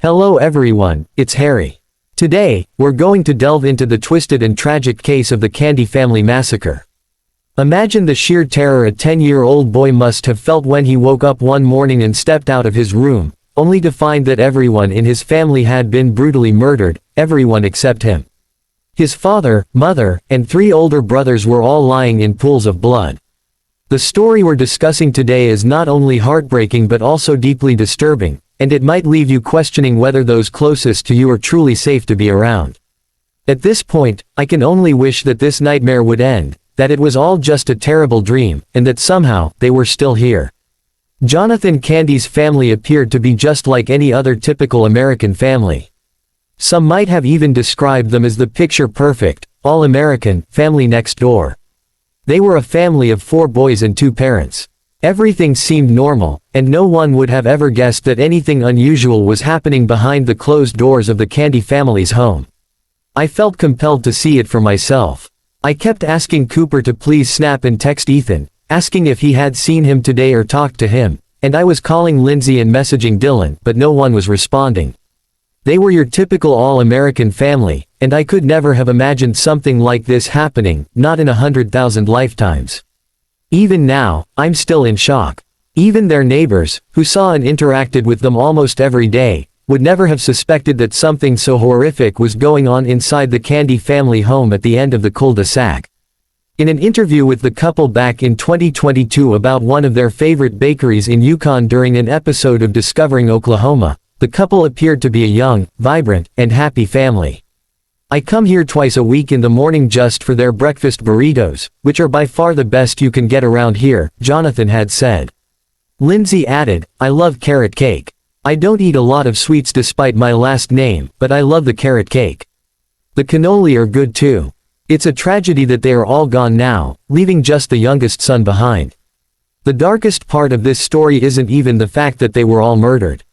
Hello everyone, it's Harry. Today, we're going to delve into the twisted and tragic case of the Candy family massacre. Imagine the sheer terror a 10-year-old boy must have felt when he woke up one morning and stepped out of his room, only to find that everyone in his family had been brutally murdered, everyone except him. His father, mother, and 3 older brothers were all lying in pools of blood. The story we're discussing today is not only heartbreaking but also deeply disturbing, and it might leave you questioning whether those closest to you are truly safe to be around. At this point, I can only wish that this nightmare would end, that it was all just a terrible dream, and that somehow, they were still here. Jonathan Candy's family appeared to be just like any other typical American family. Some might have even described them as the picture-perfect, all-American, family next door. They were a family of 4 boys and 2 parents. Everything seemed normal, and no one would have ever guessed that anything unusual was happening behind the closed doors of the Candy family's home. I felt compelled to see it for myself. I kept asking Cooper to please snap and text Ethan, asking if he had seen him today or talked to him, and I was calling Lindsay and messaging Dylan, but no one was responding. They were your typical all-American family, and I could never have imagined something like this happening, not in 100,000 lifetimes. Even now, I'm still in shock. Even their neighbors, who saw and interacted with them almost every day, would never have suspected that something so horrific was going on inside the Candy family home at the end of the cul-de-sac. In an interview with the couple back in 2022 about one of their favorite bakeries in Yukon during an episode of Discovering Oklahoma, the couple appeared to be a young, vibrant, and happy family. I come here twice a week in the morning just for their breakfast burritos, which are by far the best you can get around here, Jonathan had said. Lindsay added, I love carrot cake. I don't eat a lot of sweets despite my last name, but I love the carrot cake. The cannoli are good too. It's a tragedy that they are all gone now, leaving just the youngest son behind. The darkest part of this story isn't even the fact that they were all murdered.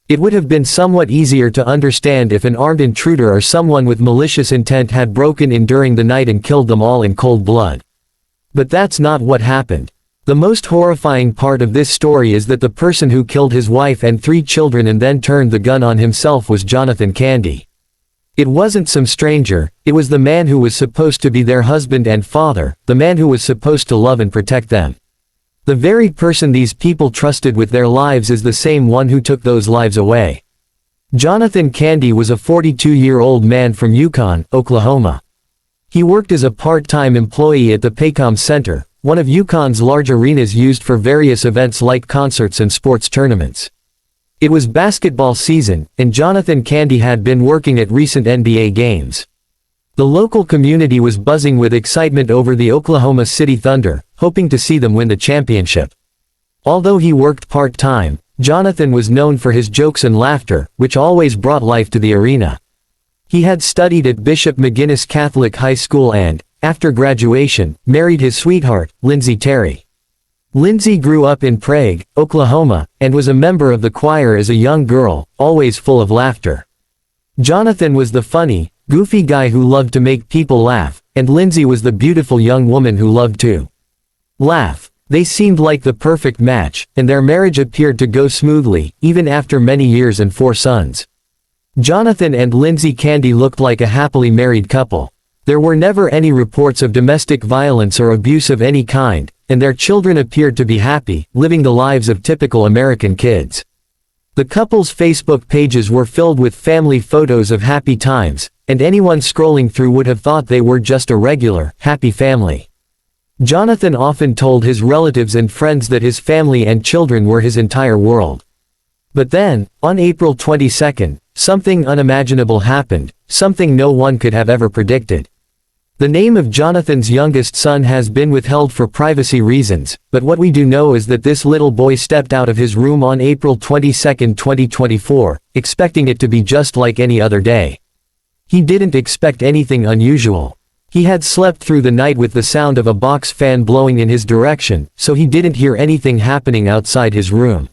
It would have been somewhat easier to understand if an armed intruder or someone with malicious intent had broken in during the night and killed them all in cold blood. But that's not what happened. The most horrifying part of this story is that the person who killed his wife and 3 children and then turned the gun on himself was Jonathan Candy. It wasn't some stranger, it was the man who was supposed to be their husband and father, the man who was supposed to love and protect them. The very person these people trusted with their lives is the same one who took those lives away. Jonathan Candy was a 42-year-old man from Yukon, Oklahoma. He worked as a part-time employee at the Paycom Center, one of Yukon's large arenas used for various events like concerts and sports tournaments. It was basketball season, and Jonathan Candy had been working at recent NBA games. The local community was buzzing with excitement over the Oklahoma City Thunder, hoping to see them win the championship. Although he worked part-time, Jonathan was known for his jokes and laughter, which always brought life to the arena. He had studied at Bishop McGuinness Catholic High School and, after graduation, married his sweetheart, Lindsay Terry. Lindsay grew up in Prague, Oklahoma, and was a member of the choir as a young girl, always full of laughter. Jonathan was the funny, goofy guy who loved to make people laugh, and Lindsay was the beautiful young woman who loved to laugh. They seemed like the perfect match, and their marriage appeared to go smoothly, even after many years and 4 sons. Jonathan and Lindsay Candy looked like a happily married couple. There were never any reports of domestic violence or abuse of any kind, and their children appeared to be happy, living the lives of typical American kids. The couple's Facebook pages were filled with family photos of happy times, and anyone scrolling through would have thought they were just a regular, happy family. Jonathan often told his relatives and friends that his family and children were his entire world. But then, on April 22, something unimaginable happened, something no one could have ever predicted. The name of Jonathan's youngest son has been withheld for privacy reasons, but what we do know is that this little boy stepped out of his room on April 22, 2024, expecting it to be just like any other day. He didn't expect anything unusual. He had slept through the night with the sound of a box fan blowing in his direction, so he didn't hear anything happening outside his room.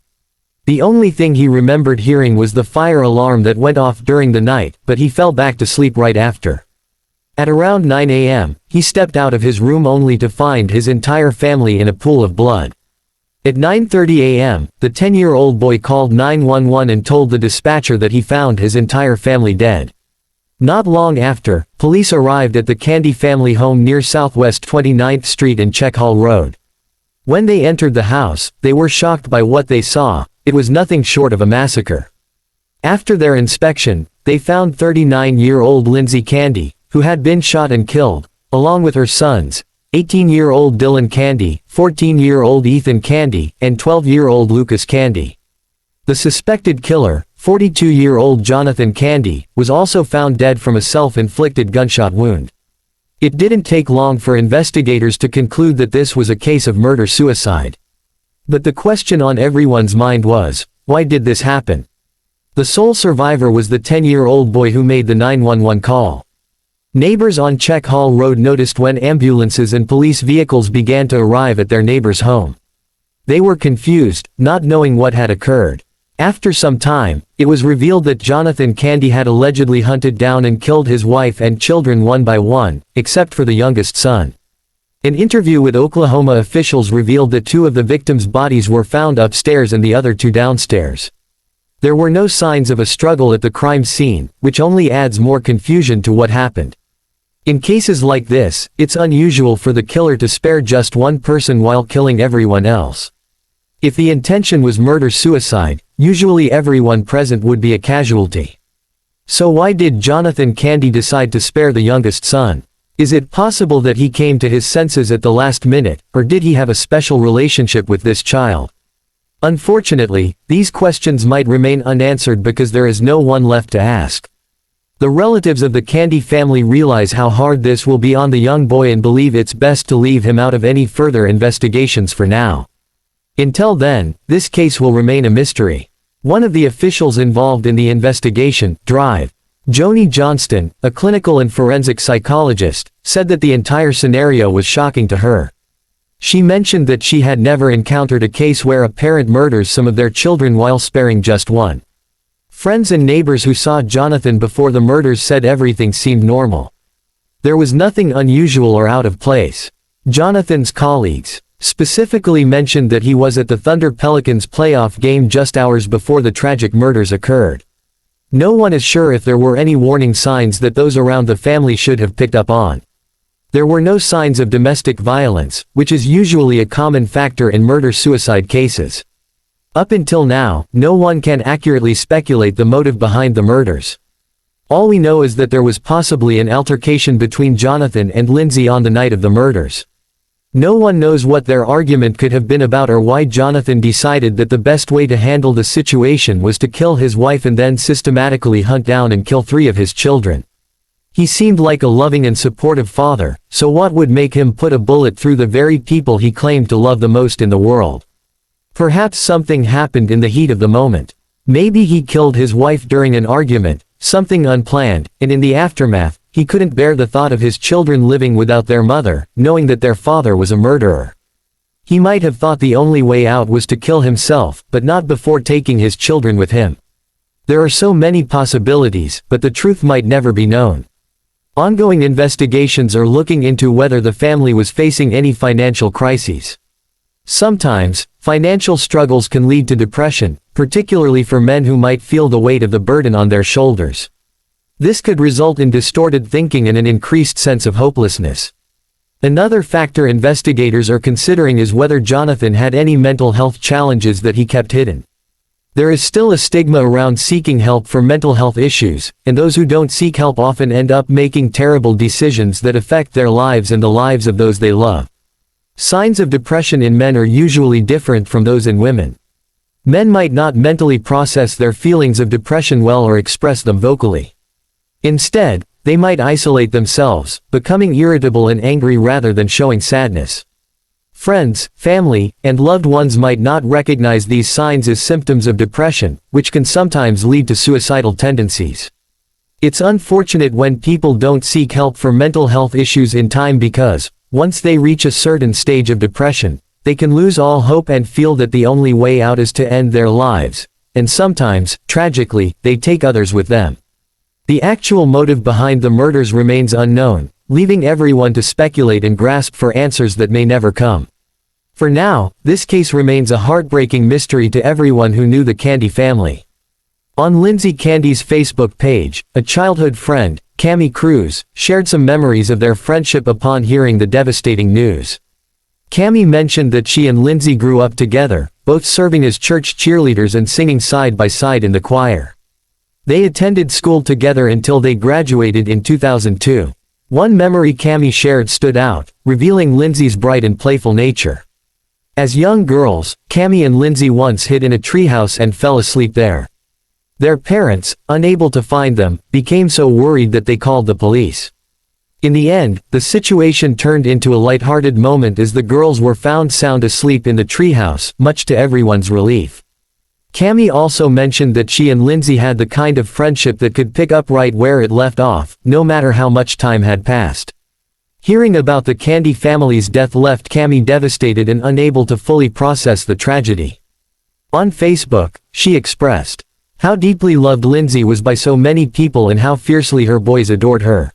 The only thing he remembered hearing was the fire alarm that went off during the night, but he fell back to sleep right after. At around 9 a.m., he stepped out of his room only to find his entire family in a pool of blood. At 9:30 a.m., the 10-year-old boy called 911 and told the dispatcher that he found his entire family dead. Not long after, police arrived at the Candy family home near Southwest 29th Street and Czech Hall Road. When they entered the house, they were shocked by what they saw. It was nothing short of a massacre. After their inspection, they found 39-year-old Lindsay Candy, who had been shot and killed, along with her sons, 18-year-old Dylan Candy, 14-year-old Ethan Candy, and 12-year-old Lucas Candy. The suspected killer, 42-year-old Jonathan Candy, was also found dead from a self-inflicted gunshot wound. It didn't take long for investigators to conclude that this was a case of murder-suicide. But the question on everyone's mind was, why did this happen? The sole survivor was the 10-year-old boy who made the 911 call. Neighbors on Czech Hall Road noticed when ambulances and police vehicles began to arrive at their neighbor's home. They were confused, not knowing what had occurred. After some time, it was revealed that Jonathan Candy had allegedly hunted down and killed his wife and children one by one, except for the youngest son. An interview with Oklahoma officials revealed that 2 of the victims' bodies were found upstairs and the other 2 downstairs. There were no signs of a struggle at the crime scene, which only adds more confusion to what happened. In cases like this, it's unusual for the killer to spare just one person while killing everyone else. If the intention was murder-suicide, usually everyone present would be a casualty. So why did Jonathan Candy decide to spare the youngest son? Is it possible that he came to his senses at the last minute, or did he have a special relationship with this child? Unfortunately, these questions might remain unanswered because there is no one left to ask. The relatives of the Candy family realize how hard this will be on the young boy and believe it's best to leave him out of any further investigations for now. Until then, this case will remain a mystery. One of the officials involved in the investigation, Drive, Joni Johnston, a clinical and forensic psychologist, said that the entire scenario was shocking to her. She mentioned that she had never encountered a case where a parent murders some of their children while sparing just one. Friends and neighbors who saw Jonathan before the murders said everything seemed normal. There was nothing unusual or out of place. Jonathan's colleagues specifically mentioned that he was at the Thunder Pelicans playoff game just hours before the tragic murders occurred. No one is sure if there were any warning signs that those around the family should have picked up on. There were no signs of domestic violence, which is usually a common factor in murder-suicide cases. Up until now, no one can accurately speculate the motive behind the murders. All we know is that there was possibly an altercation between Jonathan and Lindsay on the night of the murders. No one knows what their argument could have been about or why Jonathan decided that the best way to handle the situation was to kill his wife and then systematically hunt down and kill 3 of his children. He seemed like a loving and supportive father, so what would make him put a bullet through the very people he claimed to love the most in the world? Perhaps something happened in the heat of the moment. Maybe he killed his wife during an argument, something unplanned, and in the aftermath, he couldn't bear the thought of his children living without their mother, knowing that their father was a murderer. He might have thought the only way out was to kill himself, but not before taking his children with him. There are so many possibilities, but the truth might never be known. Ongoing investigations are looking into whether the family was facing any financial crises. Sometimes, financial struggles can lead to depression, particularly for men who might feel the weight of the burden on their shoulders. This could result in distorted thinking and an increased sense of hopelessness. Another factor investigators are considering is whether Jonathan had any mental health challenges that he kept hidden. There is still a stigma around seeking help for mental health issues, and those who don't seek help often end up making terrible decisions that affect their lives and the lives of those they love. Signs of depression in men are usually different from those in women. Men might not mentally process their feelings of depression well or express them vocally. Instead, they might isolate themselves, becoming irritable and angry rather than showing sadness. Friends, family, and loved ones might not recognize these signs as symptoms of depression, which can sometimes lead to suicidal tendencies. It's unfortunate when people don't seek help for mental health issues in time because, once they reach a certain stage of depression, they can lose all hope and feel that the only way out is to end their lives, and sometimes, tragically, they take others with them. The actual motive behind the murders remains unknown, leaving everyone to speculate and grasp for answers that may never come. For now, this case remains a heartbreaking mystery to everyone who knew the Candy family. On Lindsay Candy's Facebook page, a childhood friend, Cami Cruz, shared some memories of their friendship upon hearing the devastating news. Cami mentioned that she and Lindsay grew up together, both serving as church cheerleaders and singing side by side in the choir. They attended school together until they graduated in 2002. One memory Cami shared stood out, revealing Lindsay's bright and playful nature. As young girls, Cami and Lindsay once hid in a treehouse and fell asleep there. Their parents, unable to find them, became so worried that they called the police. In the end, the situation turned into a light-hearted moment as the girls were found sound asleep in the treehouse, much to everyone's relief. Cami also mentioned that she and Lindsay had the kind of friendship that could pick up right where it left off, no matter how much time had passed. Hearing about the Candy family's death left Cami devastated and unable to fully process the tragedy. On Facebook, she expressed how deeply loved Lindsay was by so many people and how fiercely her boys adored her.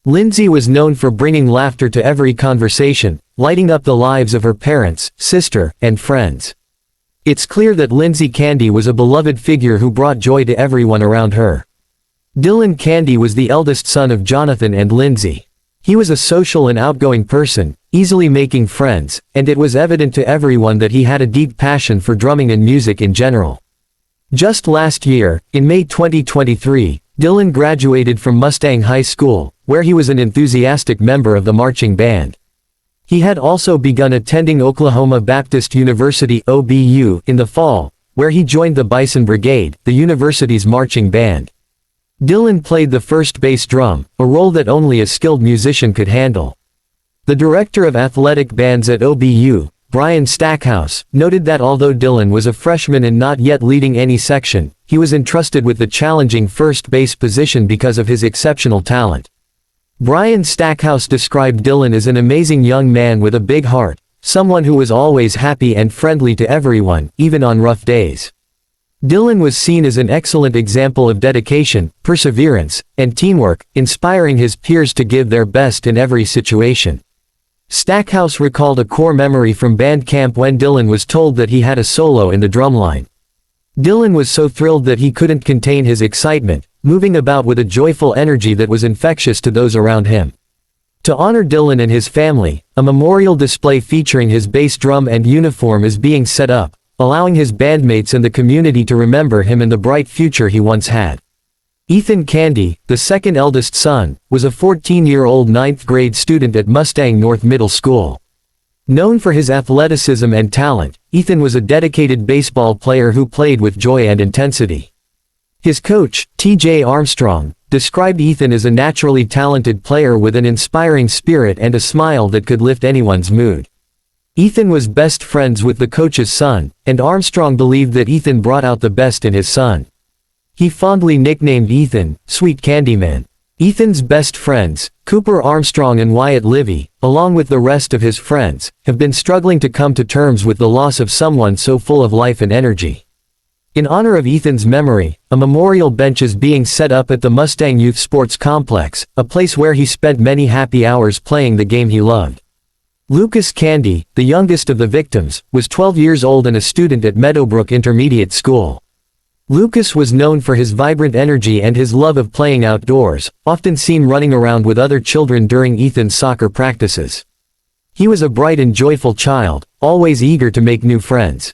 Lindsay was known for bringing laughter to every conversation, lighting up the lives of her parents, sister, and friends. It's clear that Lindsay Candy was a beloved figure who brought joy to everyone around her. Dylan Candy was the eldest son of Jonathan and Lindsay. He was a social and outgoing person, easily making friends, and it was evident to everyone that he had a deep passion for drumming and music in general. Just last year, in May 2023, Dylan graduated from Mustang High School, where he was an enthusiastic member of the marching band. He had also begun attending Oklahoma Baptist University (OBU) in the fall, where he joined the Bison Brigade, the university's marching band. Dylan played the first bass drum, a role that only a skilled musician could handle. The director of athletic bands at OBU, Brian Stackhouse, noted that although Dylan was a freshman and not yet leading any section, he was entrusted with the challenging first base position because of his exceptional talent. Brian Stackhouse described Dylan as an amazing young man with a big heart, someone who was always happy and friendly to everyone, even on rough days. Dylan was seen as an excellent example of dedication, perseverance, and teamwork, inspiring his peers to give their best in every situation. Stackhouse recalled a core memory from band camp when Dylan was told that he had a solo in the drumline. Dylan was so thrilled that he couldn't contain his excitement, moving about with a joyful energy that was infectious to those around him. To honor Dylan and his family, a memorial display featuring his bass drum and uniform is being set up, allowing his bandmates and the community to remember him and the bright future he once had. Ethan Candy, the second eldest son, was a 14-year-old ninth-grade student at Mustang North Middle School. Known for his athleticism and talent, Ethan was a dedicated baseball player who played with joy and intensity. His coach, T.J. Armstrong, described Ethan as a naturally talented player with an inspiring spirit and a smile that could lift anyone's mood. Ethan was best friends with the coach's son, and Armstrong believed that Ethan brought out the best in his son. He fondly nicknamed Ethan, Sweet Candyman. Ethan's best friends, Cooper Armstrong and Wyatt Livy, along with the rest of his friends, have been struggling to come to terms with the loss of someone so full of life and energy. In honor of Ethan's memory, a memorial bench is being set up at the Mustang Youth Sports Complex, a place where he spent many happy hours playing the game he loved. Lucas Candy, the youngest of the victims, was 12 years old and a student at Meadowbrook Intermediate School. Lucas was known for his vibrant energy and his love of playing outdoors, often seen running around with other children during Ethan's soccer practices. He was a bright and joyful child, always eager to make new friends.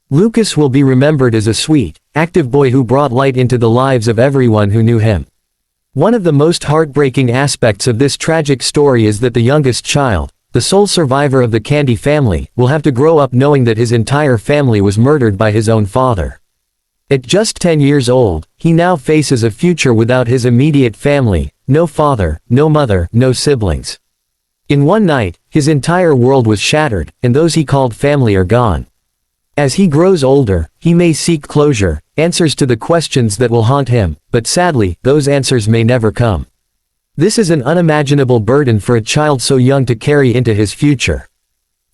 Lucas will be remembered as a sweet, active boy who brought light into the lives of everyone who knew him. One of the most heartbreaking aspects of this tragic story is that the youngest child, the sole survivor of the Candy family, will have to grow up knowing that his entire family was murdered by his own father. At just 10 years old, he now faces a future without his immediate family, no father, no mother, no siblings. In one night, his entire world was shattered, and those he called family are gone. As he grows older, he may seek closure, answers to the questions that will haunt him, but sadly, those answers may never come. This is an unimaginable burden for a child so young to carry into his future.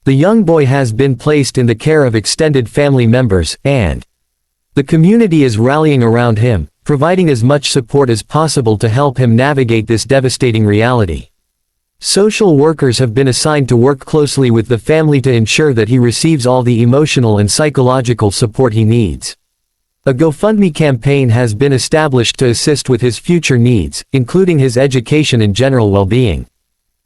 The young boy has been placed in the care of extended family members, and the community is rallying around him, providing as much support as possible to help him navigate this devastating reality. Social workers have been assigned to work closely with the family to ensure that he receives all the emotional and psychological support he needs. A GoFundMe campaign has been established to assist with his future needs, including his education and general well-being.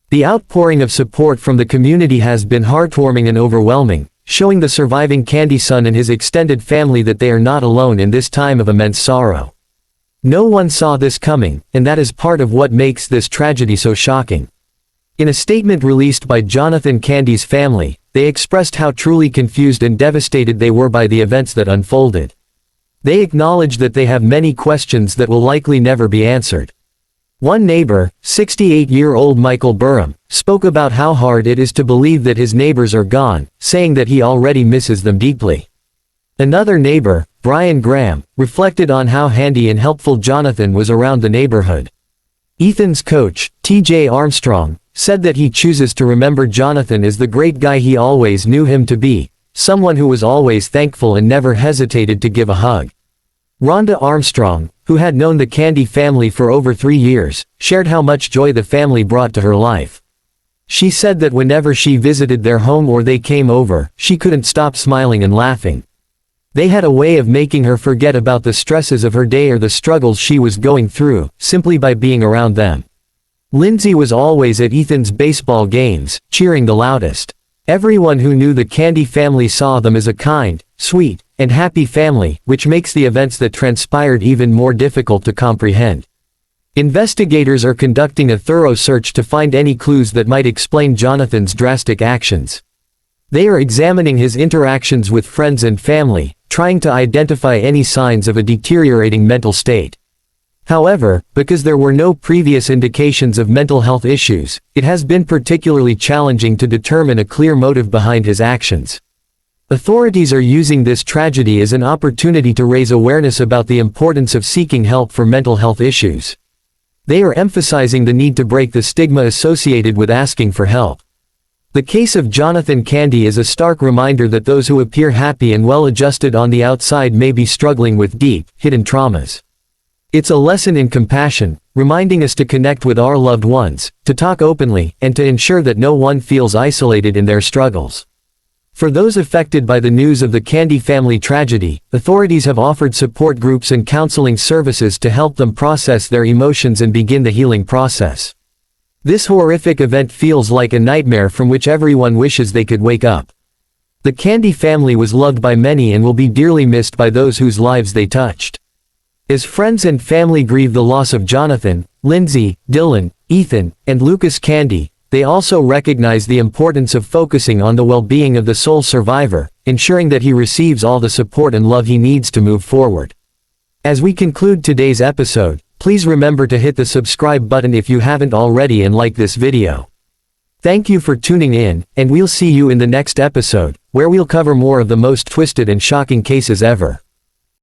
The outpouring of support from the community has been heartwarming and overwhelming, showing the surviving Candy son and his extended family that they are not alone in this time of immense sorrow. No one saw this coming, and that is part of what makes this tragedy so shocking. In a statement released by Jonathan Candy's family, they expressed how truly confused and devastated they were by the events that unfolded. They acknowledge that they have many questions that will likely never be answered. One neighbor, 68-year-old Michael Burham, spoke about how hard it is to believe that his neighbors are gone, saying that he already misses them deeply. Another neighbor, Brian Graham, reflected on how handy and helpful Jonathan was around the neighborhood. Ethan's coach, T.J. Armstrong, said that he chooses to remember Jonathan as the great guy he always knew him to be, someone who was always thankful and never hesitated to give a hug. Rhonda Armstrong, who had known the Candy family for over 3 years, shared how much joy the family brought to her life. She said that whenever she visited their home or they came over, she couldn't stop smiling and laughing. They had a way of making her forget about the stresses of her day or the struggles she was going through, simply by being around them. Lindsay was always at Ethan's baseball games, cheering the loudest. Everyone who knew the Candy family saw them as a kind, sweet, and happy family, which makes the events that transpired even more difficult to comprehend. Investigators are conducting a thorough search to find any clues that might explain Jonathan's drastic actions. They are examining his interactions with friends and family, trying to identify any signs of a deteriorating mental state. However, because there were no previous indications of mental health issues, it has been particularly challenging to determine a clear motive behind his actions. Authorities are using this tragedy as an opportunity to raise awareness about the importance of seeking help for mental health issues. They are emphasizing the need to break the stigma associated with asking for help. The case of Jonathan Candy is a stark reminder that those who appear happy and well-adjusted on the outside may be struggling with deep, hidden traumas. It's a lesson in compassion, reminding us to connect with our loved ones, to talk openly, and to ensure that no one feels isolated in their struggles. For those affected by the news of the Candy family tragedy, authorities have offered support groups and counseling services to help them process their emotions and begin the healing process. This horrific event feels like a nightmare from which everyone wishes they could wake up. The Candy family was loved by many and will be dearly missed by those whose lives they touched. As friends and family grieve the loss of Jonathan, Lindsay, Dylan, Ethan, and Lucas Candy, they also recognize the importance of focusing on the well-being of the sole survivor, ensuring that he receives all the support and love he needs to move forward. As we conclude today's episode, please remember to hit the subscribe button if you haven't already and like this video. Thank you for tuning in, and we'll see you in the next episode, where we'll cover more of the most twisted and shocking cases ever.